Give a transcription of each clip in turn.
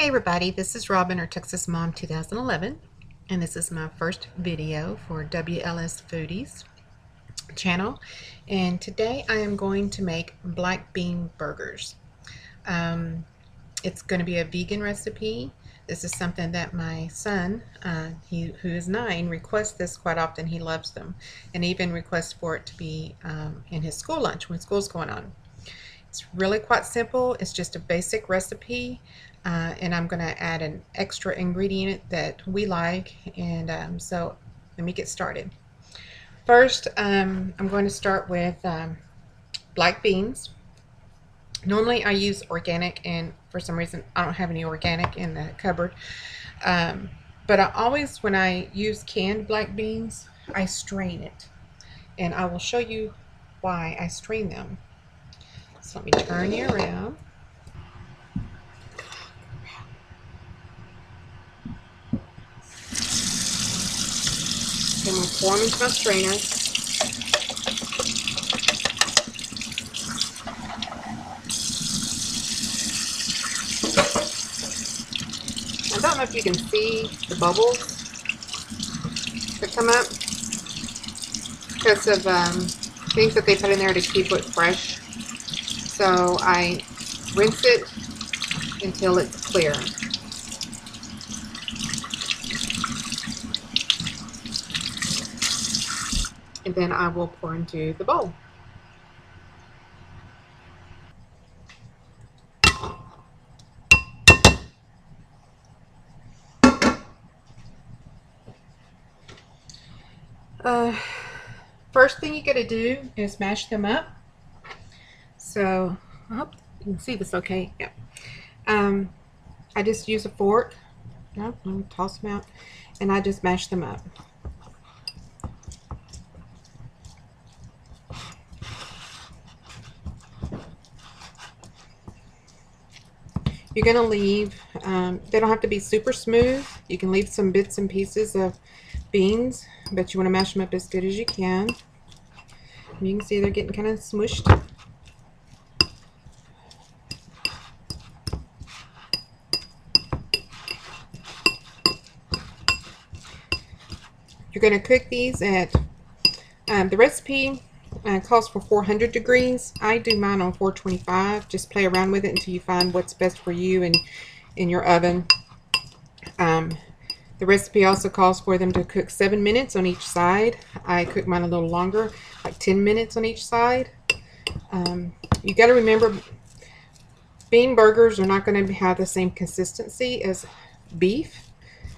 Hey everybody, this is Robin or Texasmom 2011, and this is my first video for WLS Foodies channel. And today I am going to make black bean burgers. It's going to be a vegan recipe. This is something that my son, who is 9, requests this quite often. He loves them, and even requests for it to be in his school lunch when school's going on. It's really quite simple. It's just a basic recipe, and I'm going to add an extra ingredient that we like, and so let me get started. First, I'm going to start with black beans. Normally I use organic, and for some reason I don't have any organic in the cupboard, but I always, when I use canned black beans, I strain it, and I will show you why I strain them. So let me turn you around. I'm going to pour them into my strainer. I don't know if you can see the bubbles that come up because of things that they put in there to keep it fresh. So I rinse it until it's clear. And then I will pour into the bowl. First thing you gotta do is mash them up. So I hope you can see this okay. Yeah. I just use a fork. No, let me toss them out, and I just mash them up. You're going to leave, they don't have to be super smooth. You can leave some bits and pieces of beans, but you want to mash them up as good as you can. You can see they're getting kind of smushed. You're going to cook these at, the recipe calls for 400 degrees. I do mine on 425. Just play around with it until you find what's best for you and in your oven. The recipe also calls for them to cook 7 minutes on each side. I cook mine a little longer, like 10 minutes on each side. You got to remember, bean burgers are not going to have the same consistency as beef.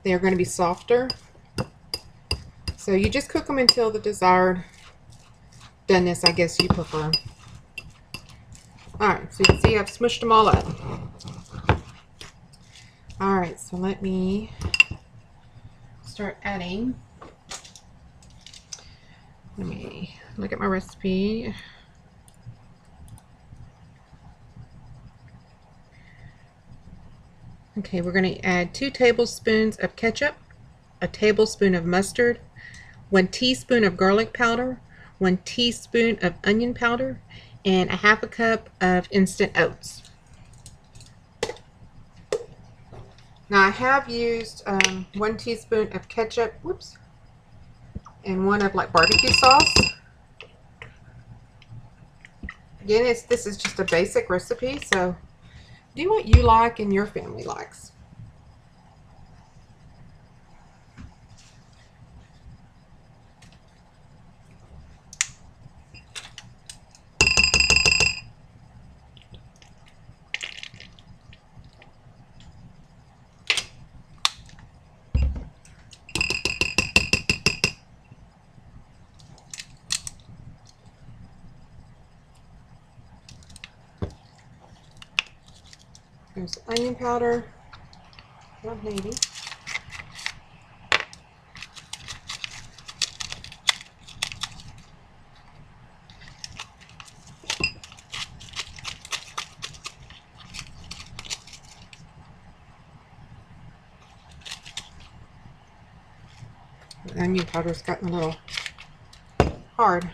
They are going to be softer. So you just cook them until the desired doneness, I guess you prefer. Alright, so you can see I've smushed them all up. Alright, so let me start adding. Let me look at my recipe. Okay, we're going to add 2 tablespoons of ketchup, a tablespoon of mustard, 1 teaspoon of garlic powder, 1 teaspoon of onion powder, and a half a cup of instant oats. Now I have used 1 teaspoon of ketchup, whoops, and 1 of like barbecue sauce. Again, this is just a basic recipe, so do what you like and your family likes. There's onion powder, well, maybe. The onion powder's gotten a little hard.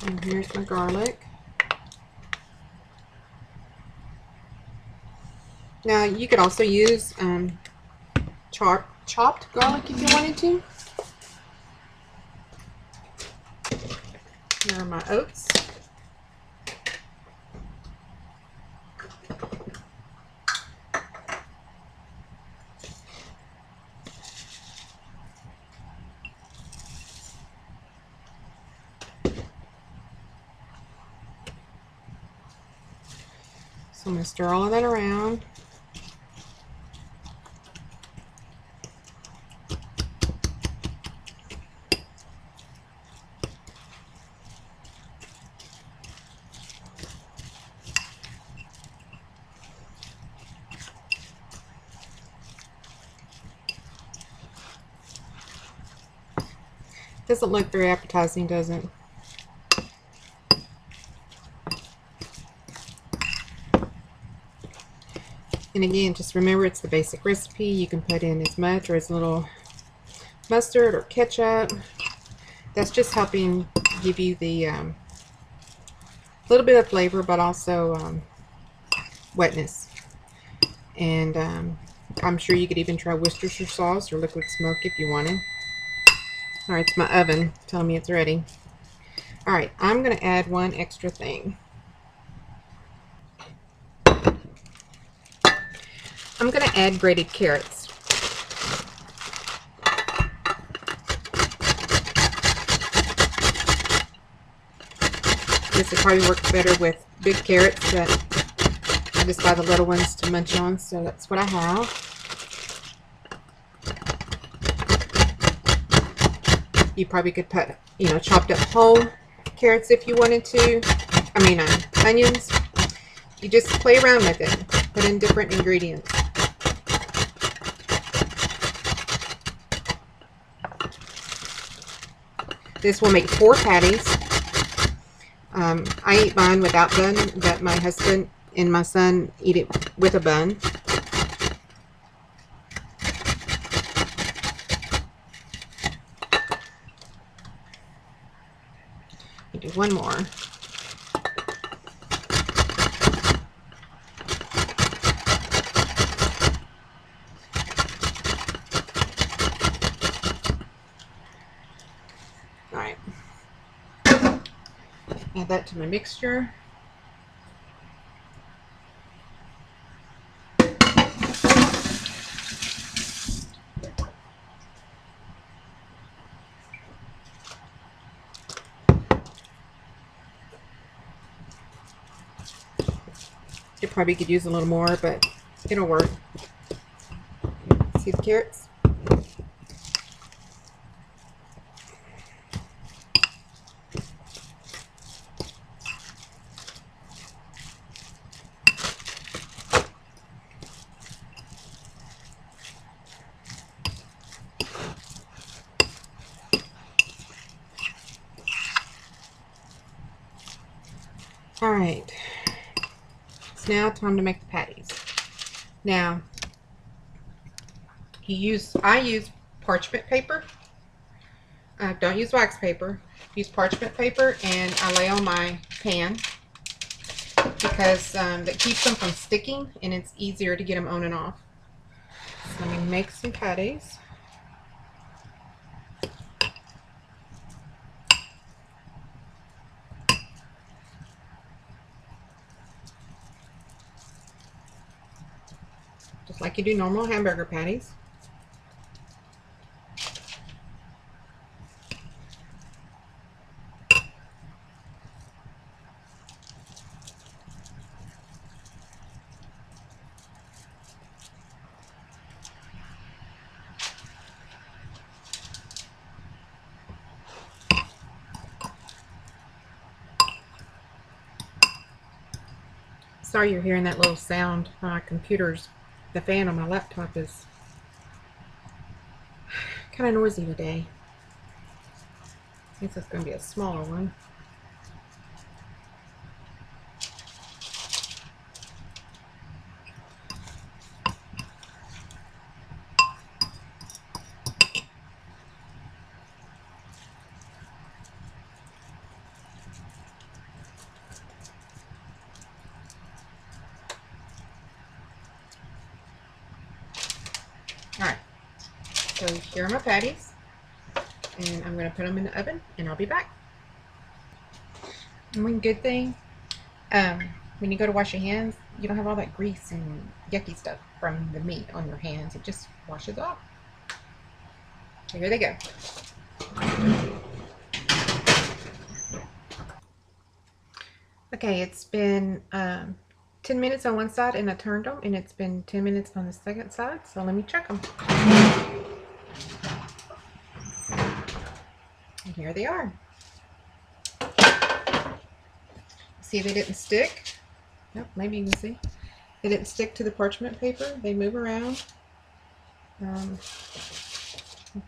And here's my garlic. Now you could also use chopped garlic if you wanted to. Here are my oats. So I'm going to stir all of that around. Doesn't look very appetizing, does it? And again, just remember it's the basic recipe. You can put in as much or as little mustard or ketchup. That's just helping give you the little bit of flavor, but also wetness. And I'm sure you could even try Worcestershire sauce or liquid smoke if you wanted. Alright, it's my oven telling me it's ready. Alright, I'm going to add one extra thing. I'm going to add grated carrots. This would probably work better with big carrots, but I just buy the little ones to munch on, so that's what I have. You probably could put, chopped up whole carrots if you wanted to. I mean, onions. You just play around with it. Put in different ingredients. This will make 4 patties. I eat mine without bun, but my husband and my son eat it with a bun. I'll do one more. Alright. Add that to my mixture. You probably could use a little more, but it'll work. See the carrots? Alright, it's now time to make the patties. Now, I use parchment paper. Don't use wax paper. Use parchment paper, and I lay on my pan because that keeps them from sticking, and it's easier to get them on and off. So let me make some patties. Just like you do normal hamburger patties. Sorry you're hearing that little sound. My computer's, the fan on my laptop is kind of noisy today. I guess it's going to be a smaller one. So here are my patties, and I'm going to put them in the oven, and I'll be back. And one good thing, when you go to wash your hands, you don't have all that grease and yucky stuff from the meat on your hands. It just washes off. So here they go. Okay, it's been 10 minutes on one side, and I turned them, and it's been 10 minutes on the second side. So let me check them. And here they are. See, they didn't stick. Nope, maybe you can see. They didn't stick to the parchment paper. They move around.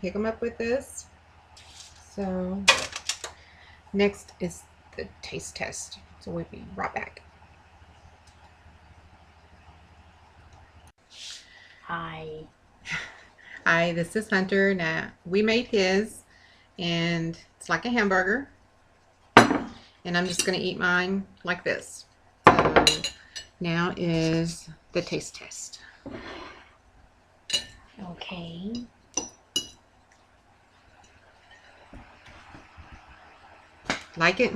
Pick them up with this. So next is the taste test. So we'll be right back. Hi. Hi, this is Hunter. Now, we made his, and it's like a hamburger. And I'm just going to eat mine like this. So now is the taste test. Okay. Like it?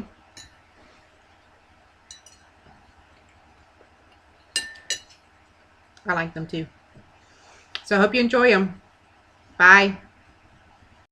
I like them too. So I hope you enjoy them. Bye.